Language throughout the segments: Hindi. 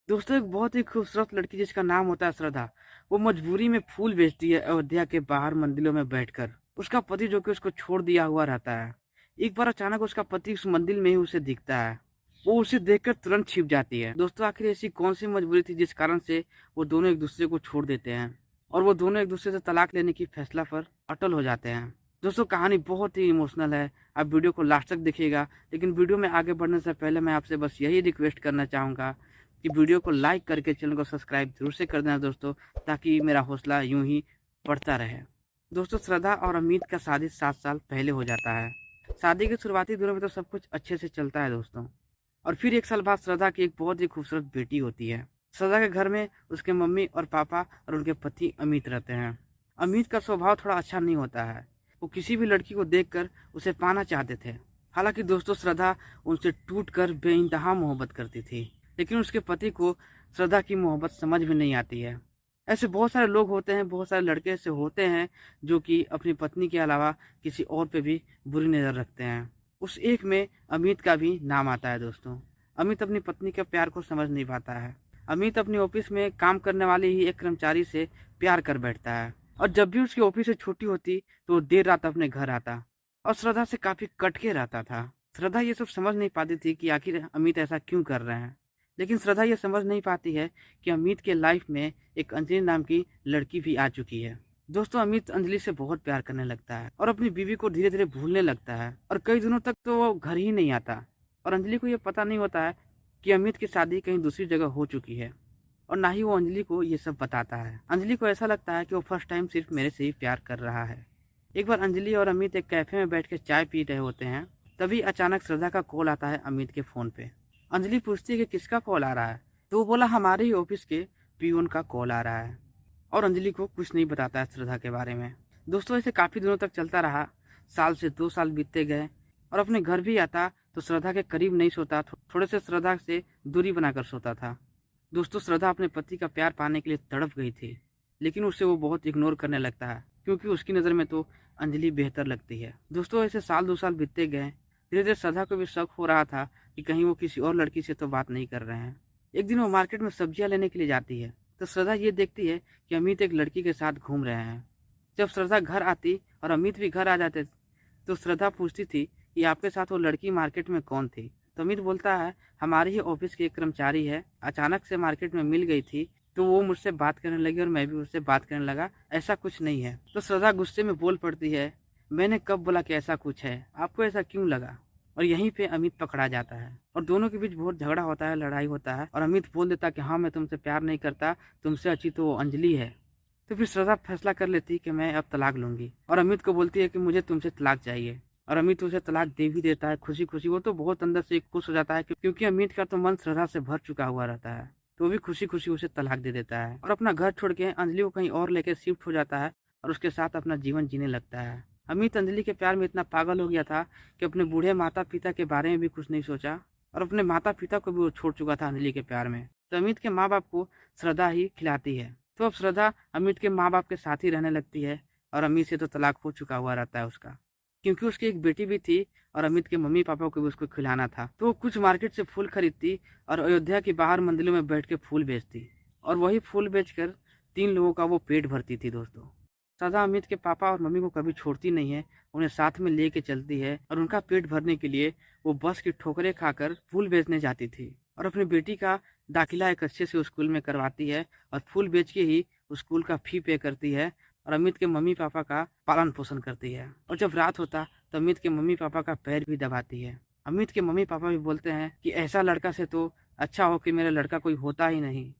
दोस्तों एक बहुत ही खूबसूरत लड़की जिसका नाम होता है श्रद्धा, वो मजबूरी में फूल बेचती है अयोध्या के बाहर मंदिरों में बैठकर। उसका पति जो कि उसको छोड़ दिया हुआ रहता है। एक बार अचानक उसका पति उस मंदिर में ही उसे दिखता है। वो उसे देखकर तुरंत छिप जाती है। दोस्तों आखिर ऐसी कौन सी मजबूरी थी जिस कारण से वो दोनों एक दूसरे को छोड़ देते हैं और वो दोनों एक दूसरे से तलाक लेने की फैसला पर अटल हो जाते हैं। दोस्तों कहानी बहुत ही इमोशनल है। आप वीडियो को लास्ट तक देखिएगा। लेकिन वीडियो में आगे बढ़ने से पहले मैं आपसे बस यही रिक्वेस्ट करना चाहूँगा कि वीडियो को लाइक करके चैनल को सब्सक्राइब जरूर से कर देना दोस्तों, ताकि मेरा हौसला यूं ही बढ़ता रहे। दोस्तों श्रद्धा और अमित का शादी 7 साल पहले हो जाता है। शादी के शुरुआती दिनों में तो सब कुछ अच्छे से चलता है दोस्तों। और फिर 1 साल बाद श्रद्धा की एक बहुत ही खूबसूरत बेटी होती है। श्रद्धा के घर में उसके मम्मी और पापा और उनके पति अमित रहते हैं। अमित का स्वभाव थोड़ा अच्छा नहीं होता है। वो किसी भी लड़की को देखकर उसे पाना चाहते थे। हालांकि दोस्तों श्रद्धा उनसे टूटकर बेइंतहा मोहब्बत करती थी, लेकिन उसके पति को श्रद्धा की मोहब्बत समझ में नहीं आती है। ऐसे बहुत सारे लोग होते हैं, बहुत सारे लड़के ऐसे होते हैं जो कि अपनी पत्नी के अलावा किसी और पे भी बुरी नज़र रखते हैं। उस एक में अमित का भी नाम आता है दोस्तों। अमित अपनी पत्नी के प्यार को समझ नहीं पाता है। अमित अपनी ऑफिस में काम करने वाले ही एक कर्मचारी से प्यार कर बैठता है और जब भी उसकी ऑफिस से छुट्टी होती तो वो देर रात अपने घर आता और श्रद्धा से काफ़ी कट के रहता था। श्रद्धा ये सब समझ नहीं पाती थी कि आखिर अमित ऐसा क्यों कर रहे हैं। लेकिन श्रद्धा ये समझ नहीं पाती है कि अमित के लाइफ में एक अंजलि नाम की लड़की भी आ चुकी है। दोस्तों अमित अंजलि से बहुत प्यार करने लगता है और अपनी बीवी को धीरे धीरे भूलने लगता है और कई दिनों तक तो वो घर ही नहीं आता। और अंजलि को ये पता नहीं होता है कि अमित की शादी कहीं दूसरी जगह हो चुकी है और ना ही वो अंजलि को ये सब बताता है। अंजलि को ऐसा लगता है कि वो फर्स्ट टाइम सिर्फ मेरे से ही प्यार कर रहा है। एक बार अंजलि और अमित एक कैफे में बैठ के चाय पी रहे होते हैं, तभी अचानक श्रद्धा का कॉल आता है अमित के फोन पे। अंजलि पूछती है कि किसका कॉल आ रहा है, तो वो बोला हमारे ही ऑफिस के पियून का कॉल आ रहा है। और अंजलि को कुछ नहीं बताता है श्रद्धा के बारे में। दोस्तों ऐसे काफ़ी दिनों तक चलता रहा। साल से 2 साल बीतते गए और अपने घर भी आता तो श्रद्धा के करीब नहीं सोता, थोड़े से श्रद्धा से दूरी बनाकर सोता था। दोस्तों श्रद्धा अपने पति का प्यार पाने के लिए तड़प गई थी, लेकिन उसे वो बहुत इग्नोर करने लगता है क्योंकि उसकी नज़र में तो अंजलि बेहतर लगती है। दोस्तों ऐसे साल 2 साल बीतते गए। धीरे धीरे श्रद्धा को भी शक हो रहा था कि कहीं वो किसी और लड़की से तो बात नहीं कर रहे हैं। एक दिन वो मार्केट में सब्जियां लेने के लिए जाती है तो श्रद्धा ये देखती है कि अमित एक लड़की के साथ घूम रहे हैं। जब श्रद्धा घर आती और अमित भी घर आ जाते तो श्रद्धा पूछती थी कि आपके साथ वो लड़की मार्केट में कौन थी। तो अमित बोलता है हमारे ही ऑफिस के एक कर्मचारी है, अचानक से मार्केट में मिल गई थी तो वो मुझसे बात करने लगी और मैं भी उससे बात करने लगा, ऐसा कुछ नहीं है। तो श्रद्धा गुस्से में बोल पड़ती है मैंने कब बोला कि ऐसा कुछ है, आपको ऐसा क्यों लगा। और यहीं पे अमित पकड़ा जाता है और दोनों के बीच बहुत झगड़ा होता है, लड़ाई होता है और अमित बोल देता है कि हाँ मैं तुमसे प्यार नहीं करता, तुमसे अच्छी तो वो अंजलि है। तो फिर श्रद्धा फैसला कर लेती कि मैं अब तलाक लूंगी और अमित को बोलती है कि मुझे तुमसे तलाक चाहिए। और अमित उसे तलाक दे भी देता है खुशी खुशी। वो तो बहुत अंदर से खुश हो जाता है क्योंकि अमित का तो मन श्रद्धा से भर चुका हुआ रहता है। तो वो भी खुशी खुशी उसे तलाक दे देता है और अपना घर छोड़ के अंजलि को कहीं और लेके शिफ्ट हो जाता है और उसके साथ अपना जीवन जीने लगता है। अमित अंजलि के प्यार में इतना पागल हो गया था कि अपने बूढ़े माता पिता के बारे में भी कुछ नहीं सोचा और अपने माता पिता को भी वो छोड़ चुका था अंजलि के प्यार में। तो अमित के माँ बाप को श्रद्धा ही खिलाती है। तो अब श्रद्धा अमित के माँ बाप के साथ ही रहने लगती है और अमित से तो तलाक हो चुका हुआ रहता है उसका, क्योंकि उसकी एक बेटी भी थी और अमित के मम्मी पापा को भी उसको खिलाना था। तो वो कुछ मार्केट से फूल खरीदती और अयोध्या के बाहर मंदिरों में बैठ के फूल बेचती और वही फूल बेचकर 3 लोगों का वो पेट भरती थी दोस्तों। सदा अमित के पापा और मम्मी को कभी छोड़ती नहीं है, उन्हें साथ में लेके चलती है और उनका पेट भरने के लिए वो बस की ठोकरें खाकर फूल बेचने जाती थी और अपनी बेटी का दाखिला एक अच्छे से स्कूल में करवाती है और फूल बेच के ही स्कूल का फी पे करती है और अमित के मम्मी पापा का पालन पोषण करती है। और जब रात होता तो अमित के मम्मी पापा का पैर भी दबाती है। अमित के मम्मी पापा भी बोलते हैं कि ऐसा लड़का से तो अच्छा हो कि मेरा लड़का कोई होता ही नहीं।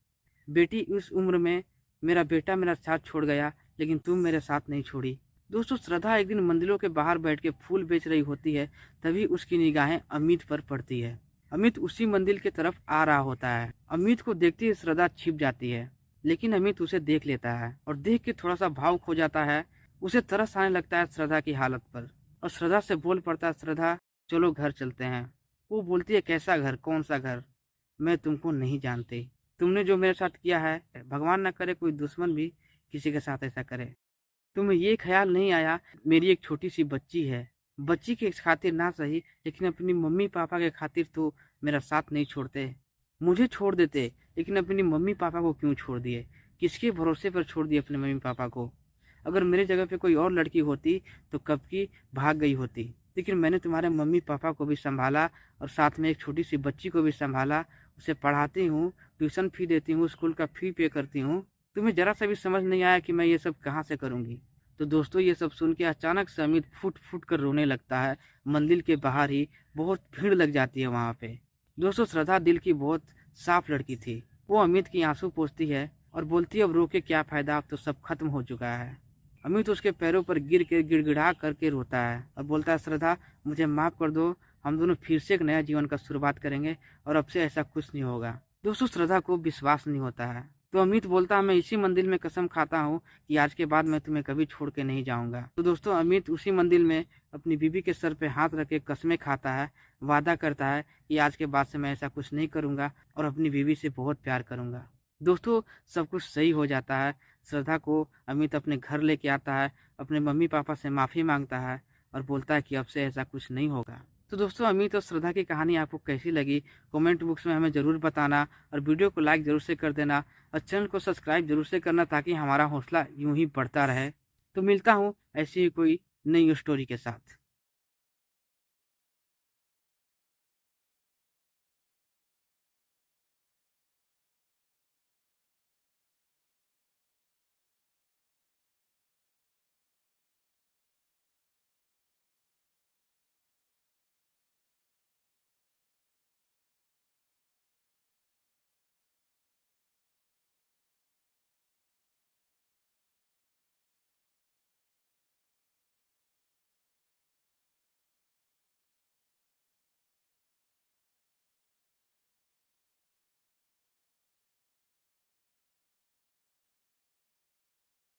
बेटी उस उम्र में मेरा बेटा मेरा साथ छोड़ गया, लेकिन तुम मेरे साथ नहीं छोड़ी। दोस्तों श्रद्धा एक दिन मंदिरों के बाहर बैठ के फूल बेच रही होती है, तभी उसकी निगाहें अमित पर पड़ती है। अमित उसी मंदिर की तरफ आ रहा होता है। अमित को देखते ही श्रद्धा छिप जाती है, लेकिन अमित उसे देख लेता है और देख के थोड़ा सा भावुक हो जाता है। उसे तरस आने लगता है श्रद्धा की हालत पर और श्रद्धा से बोल पड़ता है श्रद्धा चलो घर चलते हैं। वो बोलती है कैसा घर, कौन सा घर, मैं तुमको नहीं जानती। तुमने जो मेरे साथ किया है, भगवान ना करे कोई दुश्मन भी किसी के साथ ऐसा करे। तुम्हें ये ख्याल नहीं आया मेरी एक छोटी सी बच्ची है, बच्ची के खातिर ना सही लेकिन अपनी मम्मी पापा के खातिर तो मेरा साथ नहीं छोड़ते। मुझे छोड़ देते, लेकिन अपनी मम्मी पापा को क्यों छोड़ दिए? किसके भरोसे पर छोड़ दिए अपने मम्मी पापा को? अगर मेरे जगह पे कोई और लड़की होती तो कब की भाग गई होती। लेकिन मैंने तुम्हारे मम्मी पापा को भी संभाला और साथ में एक छोटी सी बच्ची को भी संभाला। उसे पढ़ाती हूँ, ट्यूशन फी देती हूँ, स्कूल का फी पे करती हूँ। तुम्हें जरा सा भी समझ नहीं आया कि मैं ये सब कहाँ से करूँगी? तो दोस्तों, ये सब सुन के अचानक से अमित फुट फुट कर रोने लगता है। मंदिर के बाहर ही बहुत भीड़ लग जाती है वहाँ पे। दोस्तों, श्रद्धा दिल की बहुत साफ लड़की थी। वो अमित की आंसू पोंछती है और बोलती है, अब रो के क्या फायदा, अब तो सब खत्म हो चुका है। अमित उसके पैरों पर गिर के गिड़गिड़ा करके रोता है और बोलता है, श्रद्धा मुझे माफ़ कर दो, हम दोनों फिर से एक नया जीवन का शुरुआत करेंगे और अब से ऐसा कुछ नहीं होगा। दोस्तों, श्रद्धा को विश्वास नहीं होता है तो अमित बोलता है, मैं इसी मंदिर में कसम खाता हूँ कि आज के बाद मैं तुम्हें कभी छोड़ के नहीं जाऊँगा। तो दोस्तों, अमित उसी मंदिर में अपनी बीवी के सर पे हाथ रख के कस्में खाता है, वादा करता है कि आज के बाद से मैं ऐसा कुछ नहीं करूँगा और अपनी बीवी से बहुत प्यार करूँगा। दोस्तों, सब कुछ सही हो जाता है। श्रद्धा को अमित अपने घर लेके आता है, अपने मम्मी पापा से माफ़ी मांगता है और बोलता है कि अब से ऐसा कुछ नहीं होगा। तो दोस्तों, अमित और श्रद्धा की कहानी आपको कैसी लगी कमेंट बॉक्स में हमें ज़रूर बताना और वीडियो को लाइक ज़रूर से कर देना और चैनल को सब्सक्राइब जरूर से करना ताकि हमारा हौसला यूं ही बढ़ता रहे। तो मिलता हूँ ऐसी ही कोई नई स्टोरी के साथ।